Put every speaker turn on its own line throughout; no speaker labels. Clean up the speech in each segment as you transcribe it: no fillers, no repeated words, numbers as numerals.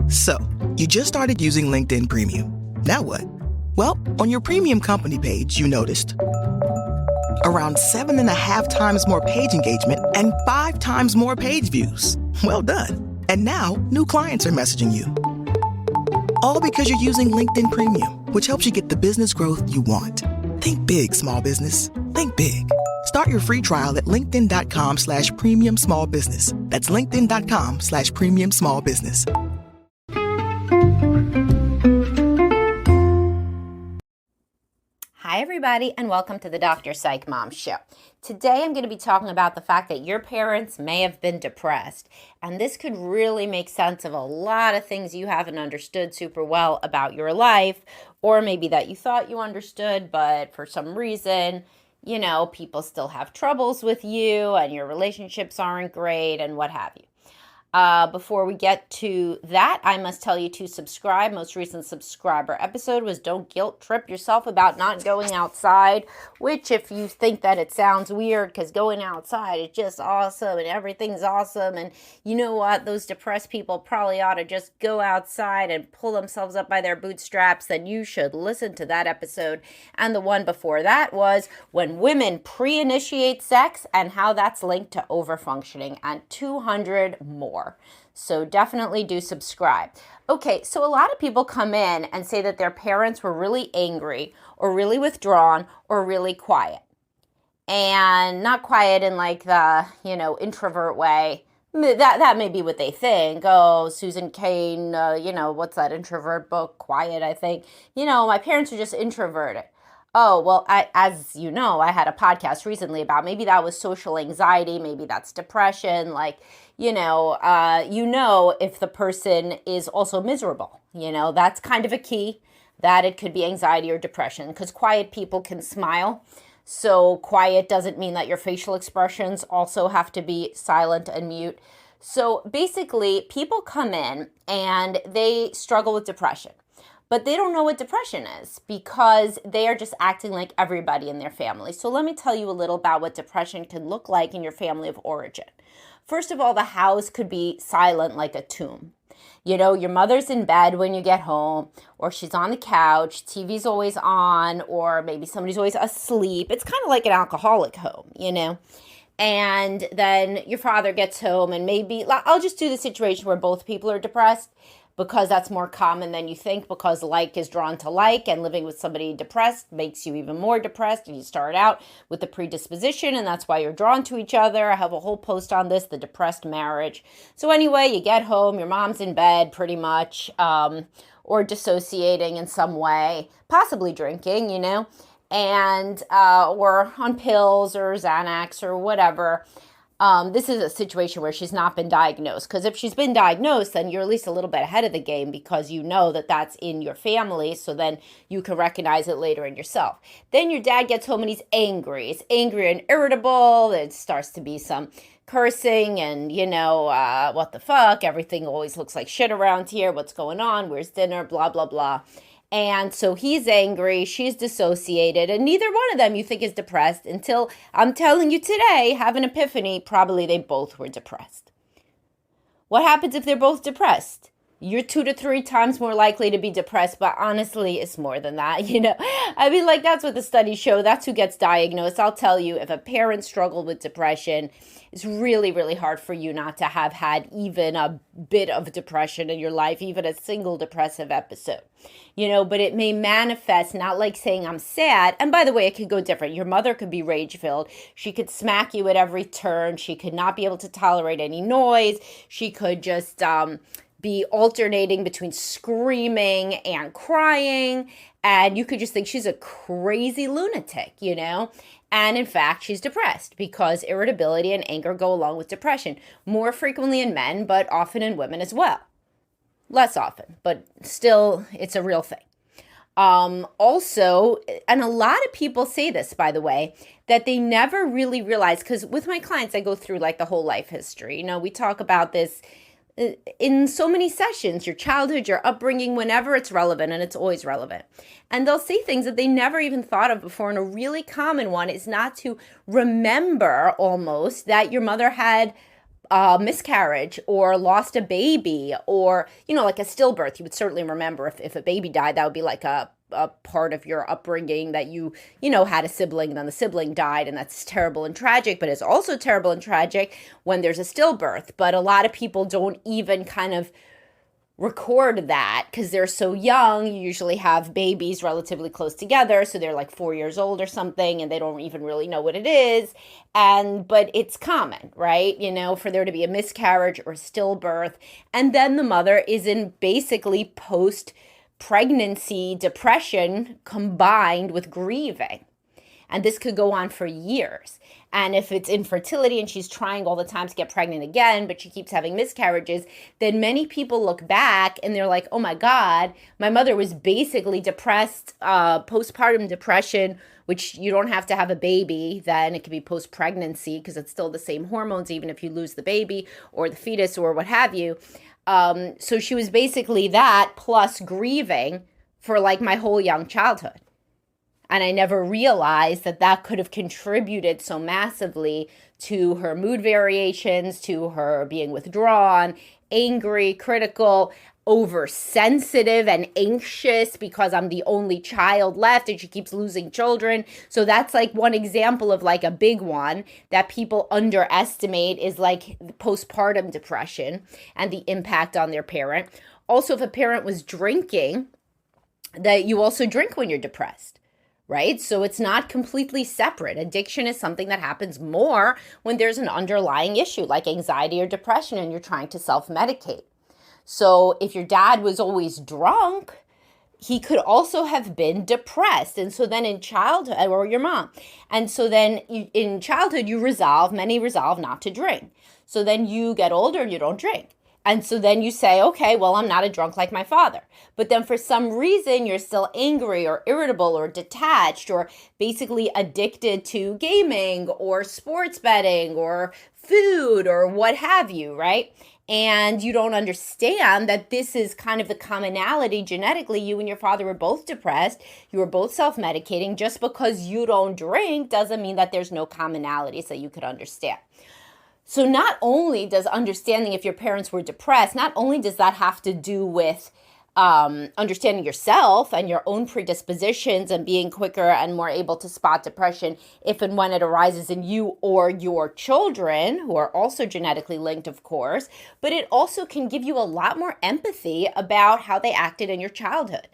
So, you just started using LinkedIn Premium. Now what? Well, on your premium company page, you noticed around 7.5 times more page engagement and 5 times more page views. Well done. And now, new clients are messaging you. All because you're using LinkedIn Premium, which helps you get the business growth you want. Think big, small business. Think big. Start your free trial at linkedin.com/premium small business. That's linkedin.com/premium small business.
Hi, everybody, and welcome to the Dr. Psych Mom Show. Today, I'm going to be talking about the fact that your parents may have been depressed, and this could really make sense of a lot of things you haven't understood super well about your life, or maybe that you thought you understood, but for some reason, people still have troubles with you, and your relationships aren't great, and what have you. Before we get to that, I must tell you to subscribe. Most recent subscriber episode was Don't Guilt Trip Yourself About Not Going Outside, which if you think that it sounds weird because going outside is just awesome and everything's awesome, and you know what, those depressed people probably ought to just go outside and pull themselves up by their bootstraps, then you should listen to that episode. And the one before that was When Women Pre-Initiate Sex and How That's Linked to Overfunctioning, and 200 more. So definitely do subscribe. Okay, so a lot of people come in and say that their parents were really angry or really withdrawn or really quiet. And not quiet in like the, introvert way. That may be what they think. Oh, Susan Cain, what's that introvert book? Quiet, I think. My parents are just introverted. Oh, well, as you know, I had a podcast recently about maybe that was social anxiety, maybe that's depression, if the person is also miserable, that's kind of a key, that it could be anxiety or depression, because quiet people can smile. So quiet doesn't mean that your facial expressions also have to be silent and mute. So basically, people come in and they struggle with depression. But they don't know what depression is because they are just acting like everybody in their family. So let me tell you a little about what depression can look like in your family of origin. First of all, the house could be silent like a tomb. Your mother's in bed when you get home, or she's on the couch, TV's always on, or maybe somebody's always asleep. It's kind of like an alcoholic home, And then your father gets home and maybe, I'll just do the situation where both people are depressed, because that's more common than you think, because like is drawn to like, and living with somebody depressed makes you even more depressed, and you start out with the predisposition, and that's why you're drawn to each other. I have a whole post on this, the depressed marriage. So anyway, you get home, your mom's in bed pretty much, or dissociating in some way, possibly drinking, and or on pills or Xanax or whatever. This is a situation where she's not been diagnosed, because if she's been diagnosed, then you're at least a little bit ahead of the game, because you know that that's in your family, so then you can recognize it later in yourself. Then your dad gets home and he's angry. He's angry and irritable. It starts to be some cursing and, what the fuck, everything always looks like shit around here. What's going on? Where's dinner? Blah, blah, blah. And so he's angry, she's dissociated, and neither one of them you think is depressed until, I'm telling you today, have an epiphany, probably they both were depressed. What happens if they're both depressed? You're 2 to 3 times more likely to be depressed, but honestly, it's more than that, that's what the studies show. That's who gets diagnosed. I'll tell you, if a parent struggled with depression, it's really, really hard for you not to have had even a bit of depression in your life, even a single depressive episode. But it may manifest not like saying I'm sad. And by the way, it could go different. Your mother could be rage-filled. She could smack you at every turn. She could not be able to tolerate any noise. She could just be alternating between screaming and crying. And you could just think she's a crazy lunatic, And in fact, she's depressed, because irritability and anger go along with depression. More frequently in men, but often in women as well. Less often, but still, it's a real thing. Also, and a lot of people say this, by the way, that they never really realize, because with my clients, I go through like the whole life history. We talk about this in so many sessions, your childhood, your upbringing, whenever it's relevant, and it's always relevant. And they'll say things that they never even thought of before. And a really common one is not to remember almost that your mother had a miscarriage or lost a baby or, like a stillbirth. You would certainly remember if a baby died, that would be like a part of your upbringing that had a sibling and then the sibling died, and that's terrible and tragic. But it's also terrible and tragic when there's a stillbirth. But a lot of people don't even kind of record that because they're so young. You usually have babies relatively close together, so they're like 4 years old or something, and they don't even really know what it is. But it's common, right? For there to be a miscarriage or stillbirth, and then the mother is in basically post-pregnancy depression combined with grieving. And this could go on for years. And if it's infertility and she's trying all the time to get pregnant again, but she keeps having miscarriages, then many people look back and they're like, oh my God, my mother was basically depressed, postpartum depression, which you don't have to have a baby, then it could be post-pregnancy because it's still the same hormones, even if you lose the baby or the fetus or what have you. So she was basically that plus grieving for like my whole young childhood. And I never realized that could have contributed so massively to her mood variations, to her being withdrawn, angry, critical, oversensitive, and anxious because I'm the only child left and she keeps losing children. So that's like one example of like a big one that people underestimate is like postpartum depression and the impact on their parent. Also, if a parent was drinking, that you also drink when you're depressed. Right? So it's not completely separate. Addiction is something that happens more when there's an underlying issue like anxiety or depression and you're trying to self-medicate. So if your dad was always drunk, he could also have been depressed. And so then in childhood, or your mom. And so then in childhood, many resolve not to drink. So then you get older and you don't drink. And so then you say, okay, well, I'm not a drunk like my father. But then for some reason, you're still angry or irritable or detached or basically addicted to gaming or sports betting or food or what have you, right? And you don't understand that this is kind of the commonality genetically. You and your father were both depressed. You were both self-medicating. Just because you don't drink doesn't mean that there's no commonalities that you could understand. So not only does understanding if your parents were depressed, not only does that have to do with understanding yourself and your own predispositions and being quicker and more able to spot depression if and when it arises in you or your children, who are also genetically linked, of course, but it also can give you a lot more empathy about how they acted in your childhood.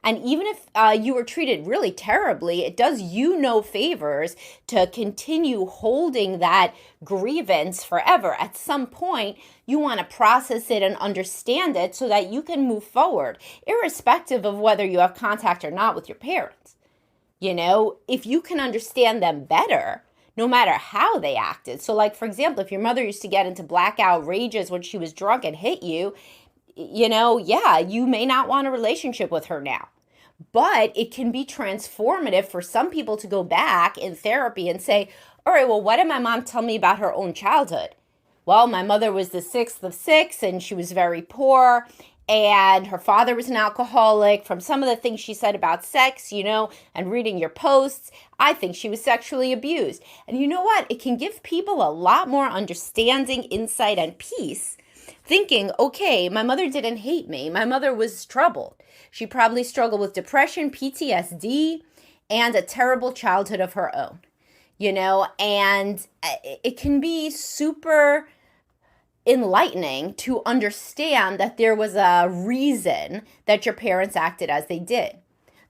And even if you were treated really terribly, it does you no favors to continue holding that grievance forever. At some point, you want to process it and understand it so that you can move forward, irrespective of whether you have contact or not with your parents. If you can understand them better, no matter how they acted. So like, for example, if your mother used to get into blackout rages when she was drunk and hit you, you may not want a relationship with her now. But it can be transformative for some people to go back in therapy and say, all right, well, what did my mom tell me about her own childhood? Well, my mother was the sixth of six and she was very poor. And her father was an alcoholic. From some of the things she said about sex, and reading your posts, I think she was sexually abused. And you know what? It can give people a lot more understanding, insight, and peace. Thinking, okay, my mother didn't hate me. My mother was troubled. She probably struggled with depression, PTSD, and a terrible childhood of her own, and it can be super enlightening to understand that there was a reason that your parents acted as they did.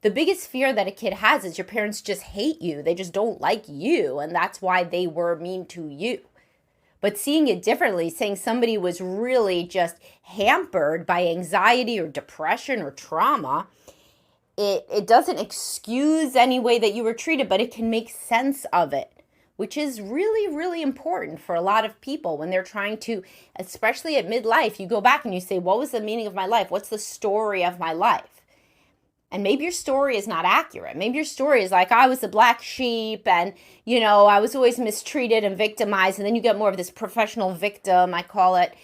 The biggest fear that a kid has is your parents just hate you. They just don't like you, and that's why they were mean to you. But seeing it differently, saying somebody was really just hampered by anxiety or depression or trauma, it doesn't excuse any way that you were treated, but it can make sense of it, which is really, really important for a lot of people when they're trying to, especially at midlife, you go back and you say, what was the meaning of my life? What's the story of my life? And maybe your story is not accurate. Maybe your story is like, I was the black sheep and, I was always mistreated and victimized. And then you get more of this professional victim, I call it,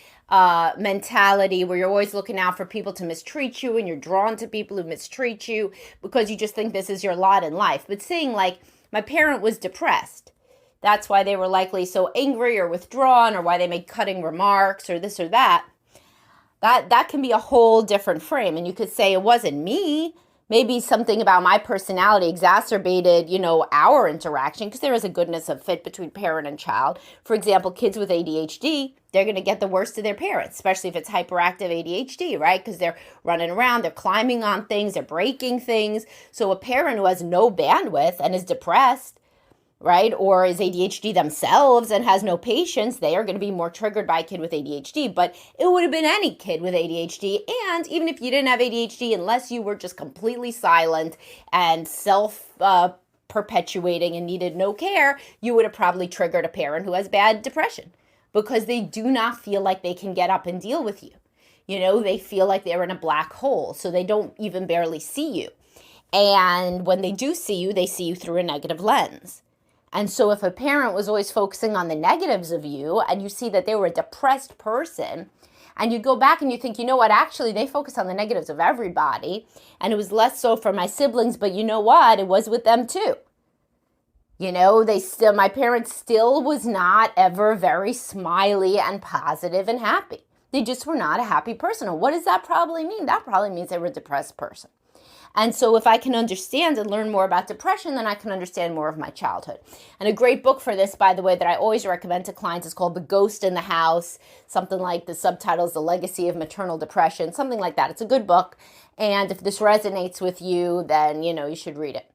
mentality where you're always looking out for people to mistreat you and you're drawn to people who mistreat you because you just think this is your lot in life. But saying like, my parent was depressed, That's why they were likely so angry or withdrawn, or why they made cutting remarks or this or that. That can be a whole different frame. And you could say it wasn't me. Maybe something about my personality exacerbated, our interaction, because there is a goodness of fit between parent and child. For example, kids with ADHD, they're going to get the worst of their parents, especially if it's hyperactive ADHD, right? Because they're running around, they're climbing on things, they're breaking things. So a parent who has no bandwidth and is depressed, right, or is ADHD themselves and has no patience, they are going to be more triggered by a kid with ADHD. But it would have been any kid with ADHD. And even if you didn't have ADHD, unless you were just completely silent and self-perpetuating and needed no care, you would have probably triggered a parent who has bad depression, because they do not feel like they can get up and deal with you. They feel like they're in a black hole, so they don't even barely see you. And when they do see you, they see you through a negative lens. And so if a parent was always focusing on the negatives of you, and you see that they were a depressed person, and you go back and you think, actually they focus on the negatives of everybody, and it was less so for my siblings, but it was with them too. My parents still was not ever very smiley and positive and happy. They just were not a happy person. And what does that probably mean? That probably means they were a depressed person. And so if I can understand and learn more about depression, then I can understand more of my childhood. And a great book for this, by the way, that I always recommend to clients is called The Ghost in the House, something like the subtitle is The Legacy of Maternal Depression, something like that. It's a good book. And if this resonates with you, then, you should read it.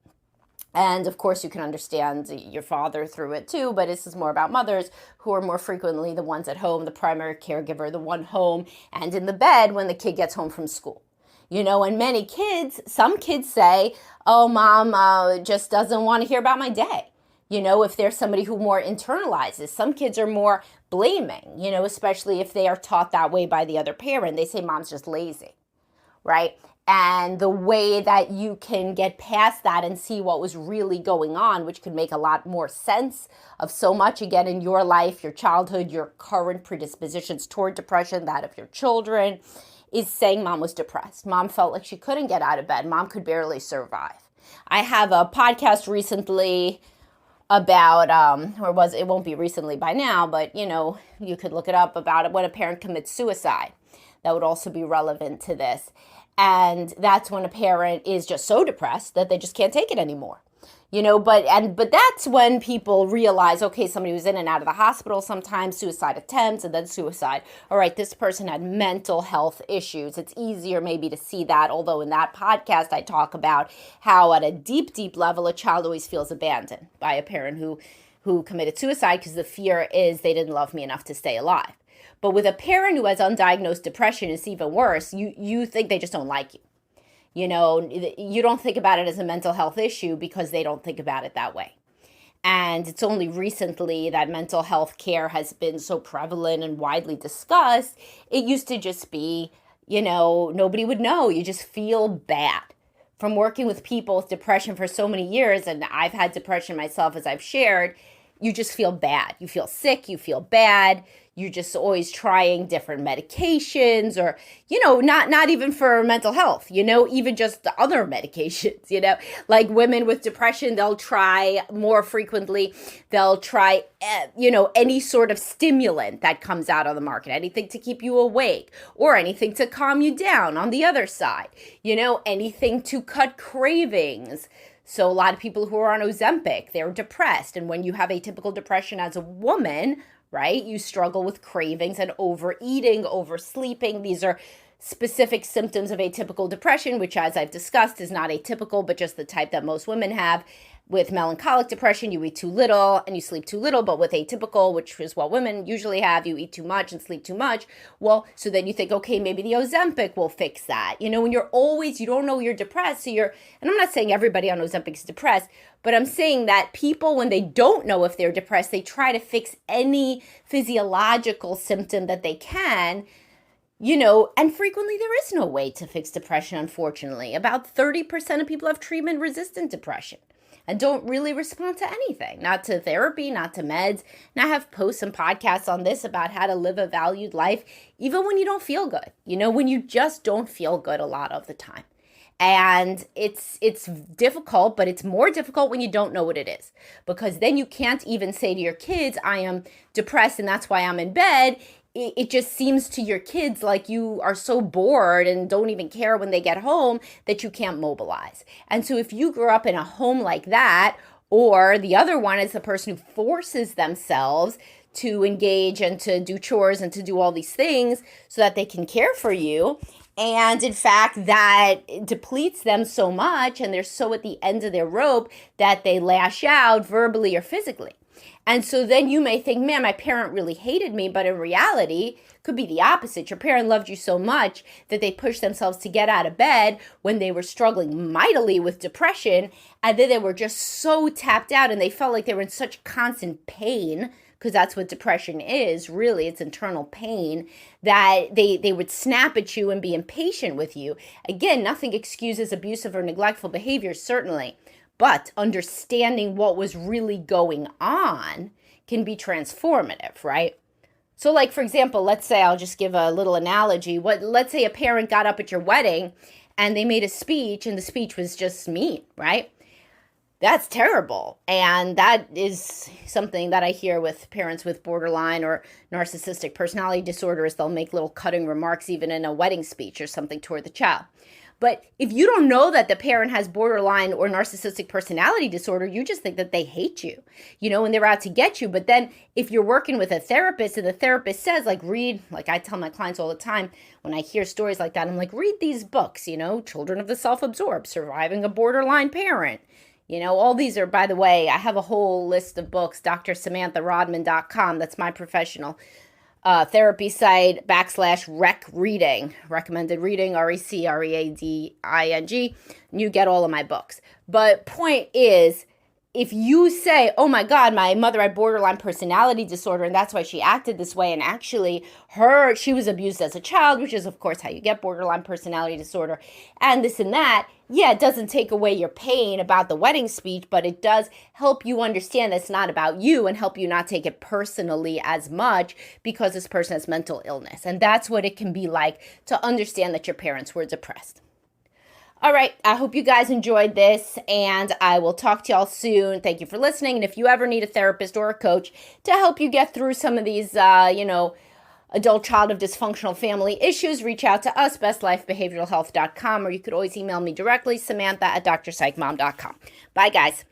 And of course, you can understand your father through it too, but this is more about mothers who are more frequently the ones at home, the primary caregiver, the one home and in the bed when the kid gets home from school. And some kids say, oh, mom just doesn't want to hear about my day. If there's somebody who more internalizes, some kids are more blaming, especially if they are taught that way by the other parent. They say mom's just lazy, right? And the way that you can get past that and see what was really going on, which could make a lot more sense of so much, again, in your life, your childhood, your current predispositions toward depression, that of your children, is saying mom was depressed. Mom felt like she couldn't get out of bed. Mom could barely survive. I have a podcast recently about, it won't be recently by now, but you could look it up, about it when a parent commits suicide. That would also be relevant to this. And that's when a parent is just so depressed that they just can't take it anymore. But that's when people realize, okay, somebody was in and out of the hospital, sometimes suicide attempts and then suicide. All right, this person had mental health issues. It's easier maybe to see that, although in that podcast I talk about how at a deep, deep level a child always feels abandoned by a parent who committed suicide, because the fear is they didn't love me enough to stay alive. But with a parent who has undiagnosed depression, it's even worse. You think they just don't like you. You don't think about it as a mental health issue because they don't think about it that way. And it's only recently that mental health care has been so prevalent and widely discussed. It used to just be, nobody would know. You just feel bad. From working with people with depression for so many years, and I've had depression myself, as I've shared, you just feel bad. You feel sick, you feel bad. You're just always trying different medications, or, not even for mental health, even just the other medications, like women with depression, they'll try more frequently, they'll try, any sort of stimulant that comes out on the market, anything to keep you awake or anything to calm you down on the other side, anything to cut cravings. So a lot of people who are on Ozempic, they're depressed. And when you have atypical depression as a woman, right, you struggle with cravings and overeating, oversleeping. These are specific symptoms of atypical depression, which, as I've discussed, is not atypical, but just the type that most women have. With melancholic depression, you eat too little and you sleep too little. But with atypical, which is what women usually have, you eat too much and sleep too much. Well, so then you think, okay, maybe the Ozempic will fix that. When you don't know you're depressed. And I'm not saying everybody on Ozempic is depressed, but I'm saying that people, when they don't know if they're depressed, they try to fix any physiological symptom that they can. And frequently there is no way to fix depression, unfortunately. About 30% of people have treatment-resistant depression and don't really respond to anything, not to therapy, not to meds. And I have posts and podcasts on this about how to live a valued life, even when you don't feel good, when you just don't feel good a lot of the time. And it's difficult, but it's more difficult when you don't know what it is, because then you can't even say to your kids, I am depressed and that's why I'm in bed. It just seems to your kids like you are so bored and don't even care when they get home that you can't mobilize. And so if you grew up in a home like that, or the other one is the person who forces themselves to engage and to do chores and to do all these things so that they can care for you, and in fact, that depletes them so much and they're so at the end of their rope that they lash out verbally or physically. And so then you may think, man, my parent really hated me, but in reality, it could be the opposite. Your parent loved you so much that they pushed themselves to get out of bed when they were struggling mightily with depression, and then they were just so tapped out and they felt like they were in such constant pain, because that's what depression is, really, it's internal pain, that they would snap at you and be impatient with you. Again, nothing excuses abusive or neglectful behavior, certainly, but understanding what was really going on can be transformative, right? So like, for example, let's say, I'll just give a little analogy. Let's say a parent got up at your wedding and they made a speech and the speech was just mean, right? That's terrible. And that is something that I hear with parents with borderline or narcissistic personality disorders. They'll make little cutting remarks even in a wedding speech or something toward the child. But if you don't know that the parent has borderline or narcissistic personality disorder, you just think that they hate you, and they're out to get you. But then if you're working with a therapist and the therapist says, read, I tell my clients all the time, when I hear stories like that, I'm like, read these books, Children of the Self-Absorbed, Surviving a Borderline Parent. All these are, by the way, I have a whole list of books, drsamantharodman.com. That's my professional therapy site, /rec reading, recommended reading, RECREADING. And you get all of my books. But point is, if you say, oh my God, my mother had borderline personality disorder and that's why she acted this way, and actually she was abused as a child, which is of course how you get borderline personality disorder, and this and that, yeah, it doesn't take away your pain about the wedding speech, but it does help you understand that it's not about you and help you not take it personally as much because this person has mental illness. And that's what it can be like to understand that your parents were depressed. All right, I hope you guys enjoyed this, and I will talk to y'all soon. Thank you for listening, and if you ever need a therapist or a coach to help you get through some of these, adult child of dysfunctional family issues, reach out to us, bestlifebehavioralhealth.com, or you could always email me directly, Samantha@drpsychmom.com. Bye, guys.